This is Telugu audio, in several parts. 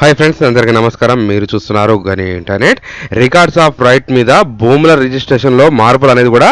హాయ్ ఫ్రెండ్స్, అందరికీ నమస్కారం. మీరు చూస్తున్నారు గని ఇంటర్నెట్. రికార్డ్స్ ఆఫ్ రైట్ మీద భూముల రిజిస్ట్రేషన్లో మార్పులు అనేది కూడా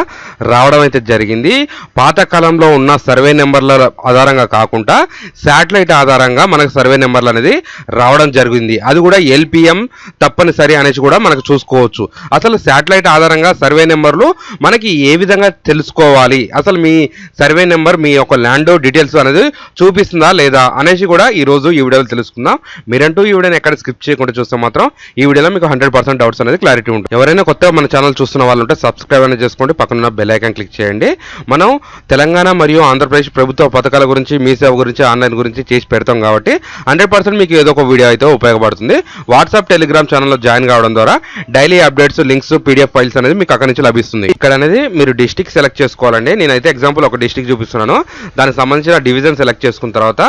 రావడం అయితే జరిగింది. పాతకాలంలో ఉన్న సర్వే నెంబర్ల ఆధారంగా కాకుండా శాటిలైట్ ఆధారంగా మనకు సర్వే నెంబర్లు అనేది రావడం జరిగింది. అది కూడా ఎల్పిఎం తప్పనిసరి అనేసి కూడా మనకు చూసుకోవచ్చు. అసలు శాటిలైట్ ఆధారంగా సర్వే నెంబర్లు మనకి ఏ విధంగా తెలుసుకోవాలి, అసలు మీ సర్వే నెంబర్ మీ యొక్క ల్యాండ్ డీటెయిల్స్ అనేది చూపిస్తుందా లేదా అనేసి కూడా ఈరోజు ఈ వీడియోలో తెలుసుకుందాం. మీరంటూ ఈ వీడియోని ఎక్కడ స్కిప్ చేయకుండా చూస్తే మాత్రం ఈ వీడియోలో మీకు 100% డౌట్స్ అనేది క్లారిటీ ఉంటుంది. ఎవరైనా కొత్తగా మన ఛానల్ చూస్తున్న వాళ్ళు ఉంటే సబ్స్క్రైబ్ అనేది చేసుకోండి, పక్కన బెల్ ఐకాన్ క్లిక్ చేయండి. మనం తెలంగాణ మరియు ఆంధ్రప్రదేశ్ ప్రభుత్వ పథకాల గురించి, మీ సేవ గురించి, ఆన్లైన్ గురించి చేసి పెడతాం కాబట్టి 100% మీకు ఏదో ఒక వీడియో అయితే ఉపయోగపడుతుంది. వాట్సాప్, టెలిగ్రామ్ ఛానల్లో జాయిన్ కావడం ద్వారా daily updates, links, PDF files అనేది మీకు అక్కడి నుంచి లభిస్తుంది. ఇక్కడ అనేది మీరు డిస్ట్రిక్ట్ సెలెక్ట్ చేసుకోవాలండి. నేనైతే ఎగ్జాంపుల్ ఒక డిస్ట్రిక్ట్ చూపిస్తున్నాను. దానికి సంబంధించిన డివిజన్ సెలెక్ట్ చేసుకున్న తర్వాత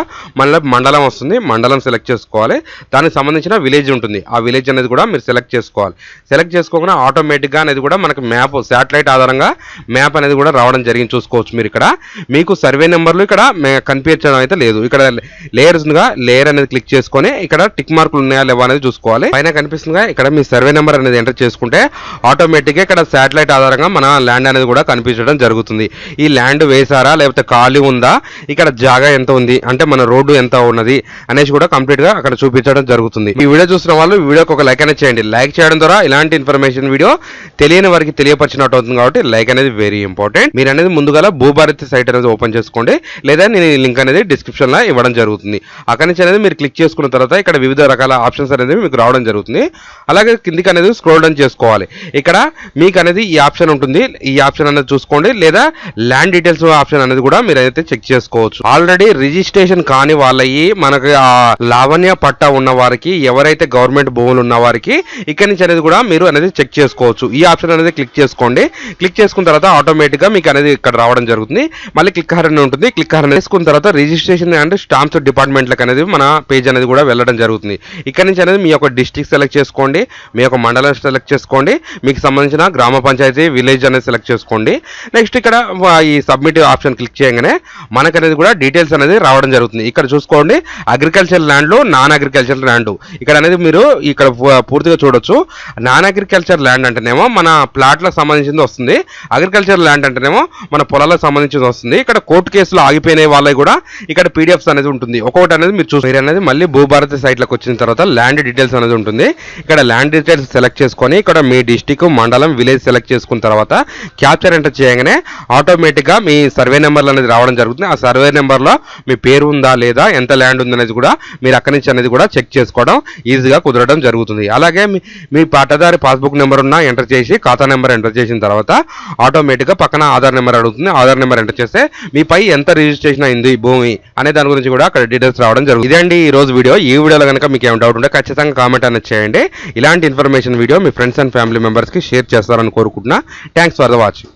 మళ్ళీ మండలం వస్తుంది. మండలం సెలెక్ట్ చేసుకోవాలి. దానికి సంబంధించిన విలేజ్ ఉంటుంది. ఆ విలేజ్ అనేది కూడా మీరు సెలెక్ట్ చేసుకోవాలి. సెలెక్ట్ చేసుకోకుండా ఆటోమేటిక్గా అనేది కూడా మనకు మ్యాప్, శాటిలైట్ ఆధారంగా మ్యాప్ అనేది కూడా రావడం జరిగింది. చూసుకోవచ్చు మీరు ఇక్కడ. మీకు సర్వే నెంబర్లు ఇక్కడ కనిపించడం అయితే లేదు. ఇక్కడ లేయర్స్గా లేయర్ అనేది క్లిక్ చేసుకొని ఇక్కడ టిక్ మార్కులు ఉన్నాయా లేవా అనేది చూసుకోవాలి. పైన కనిపిస్తుందిగా ఇక్కడ మీ సర్వే నెంబర్ అనేది ఎంటర్ చేసుకుంటే ఆటోమేటిక్గా ఇక్కడ శాటిలైట్ ఆధారంగా మన ల్యాండ్ అనేది కూడా కనిపించడం జరుగుతుంది. ఈ ల్యాండ్ వేసారా లేకపోతే ఖాళీ ఉందా, ఇక్కడ జాగా ఎంత ఉంది, అంటే మన రోడ్డు ఎంత ఉన్నది అనేసి కూడా కంప్లీట్ గా అక్కడ చూపించడం జరుగుతుంది. ఈ వీడియో చూస్తున్న వాళ్ళు వీడియోకి ఒక లైక్ అనేది చేయండి. లైక్ చేయడం ద్వారా ఇలాంటి ఇన్ఫర్మేషన్ వీడియో తెలియని వారికి తెలియపరిచినట్టు అవుతుంది కాబట్టి లైక్ అనేది వెరీ ఇంపార్టెంట్. మీరు అనేది ముందుగా భూభారతి సైట్ అనేది ఓపెన్ చేసుకోండి, లేదా నేను ఈ లింక్ అనేది డిస్క్రిప్షన్ లో ఇవ్వడం జరుగుతుంది. అక్కడి నుంచి అనేది మీరు క్లిక్ చేసుకున్న తర్వాత ఇక్కడ వివిధ రకాల ఆప్షన్స్ అనేది మీకు రావడం జరుగుతుంది. అలాగే కిందికి అనేది స్క్రోల్ డౌన్ చేసుకోవాలి. ఇక్కడ మీకు అనేది ఈ ఆప్షన్ ఉంటుంది. ఈ ఆప్షన్ అనేది చూసుకోండి, లేదా ల్యాండ్ డీటెయిల్స్ ఆప్షన్ అనేది కూడా మీరు అయితే చెక్ చేసుకోవచ్చు. ఆల్రెడీ రిజిస్ట్రేషన్ కాని వాళ్ళకి మనకి ఆ లావణ్య పట్టా ఉన్న వారికి, ఎవరైతే గవర్నమెంట్ భూములు ఉన్న వారికి ఇక్కడ నుంచి అనేది కూడా మీరు అనేది చెక్ చేసుకోవచ్చు. ఈ ఆప్షన్ అనేది క్లిక్ చేసుకోండి. క్లిక్ చేసుకున్న తర్వాత ఆటోమేటిక్ గా మీకు అనేది ఇక్కడ రావడం జరుగుతుంది. మళ్ళీ క్లిక్ హర్ అని ఉంటుంది. క్లిక్ హర్ చేసుకున్న తర్వాత రిజిస్ట్రేషన్ అండ్ స్టాంప్స్ డిపార్ట్మెంట్లకు అనేది మన పేజ్ అనేది కూడా వెళ్ళడం జరుగుతుంది. ఇక్కడ నుంచి అనేది మీ యొక్క డిస్ట్రిక్ట్ సెలెక్ట్ చేసుకోండి, మీ యొక్క మండలం సెలెక్ట్ చేసుకోండి, మీకు సంబంధించిన గ్రామ పంచాయతీ, విలేజ్ అనేది సెలెక్ట్ చేసుకోండి. నెక్స్ట్ ఇక్కడ ఈ సబ్మిట్ ఆప్షన్ క్లిక్ చేయగానే మనకు అనేది కూడా డీటెయిల్స్ అనేది రావడం జరుగుతుంది. ఇక్కడ చూసుకోండి, అగ్రికల్చర్ ల్యాండ్లో నాన్ అగ్రికల్చర్ ల్యాండ్ ఇక్కడ అనేది మీరు ఇక్కడ పూర్తిగా చూడొచ్చు. నాన్ అగ్రికల్చర్ ల్యాండ్ అంటేనేమో మన ప్లాట్లకు సంబంధించింది వస్తుంది. అగ్రికల్చర్ ల్యాండ్ అంటేనేమో మన పొలాలకు సంబంధించింది వస్తుంది. ఇక్కడ కోర్టు కేసులు ఆగిపోయిన వాళ్ళకి కూడా ఇక్కడ పీడిఎఫ్స్ అనేది ఉంటుంది. ఒక్కొక్కటి అనేది మీరు చూసి అనేది మళ్ళీ భూభారతి సైట్లకు వచ్చిన తర్వాత ల్యాండ్ డీటెయిల్స్ అనేది ఉంటుంది. ఇక్కడ ల్యాండ్ డీటెయిల్స్ సెలెక్ట్ చేసుకొని ఇక్కడ మీ డిస్టిక్, మండలం, విలేజ్ సెలెక్ట్ చేసుకున్న తర్వాత క్యాప్చర్ ఎంటర్ చేయగానే ఆటోమేటిక్గా మీ సర్వే నెంబర్లు అనేది రావడం జరుగుతుంది. ఆ సర్వే నెంబర్లో మీ పేరు ఉందా లేదా, ఎంత ల్యాండ్ ఉంది అనేది కూడా మీరు అక్కడి నుంచి అనేది కూడా చెక్ చేసుకోవడం ఈజీగా కుదరడం జరుగుతుంది. అలాగే మీ పట్టదారి పాస్బుక్ నెంబర్ ఉన్న ఎంటర్ చేసి ఖాతా నెంబర్ ఎంటర్ చేసిన తర్వాత ఆటోమేటిక్గా పక్కన ఆధార్ నెంబర్ అడుగుతుంది. ఆధార్ నెంబర్ ఎంటర్ చేస్తే మీపై ఎంత రిజిస్ట్రేషన్ అయింది భూమి అనే దాని గురించి కూడా అక్కడ డీటెయిల్స్ రావడం జరుగుతుంది. ఇదండి ఈ రోజు వీడియో. ఈ వీడియోలో కనుక మీకు ఏం డౌట్ ఉంటే ఖచ్చితంగా కామెంట్ అనేది చేయండి. ఇలాంటి information video me friends and family మెంబర్స్కి షేర్ చేస్తారని కోరుకుంటున్నా. Thanks for the watching.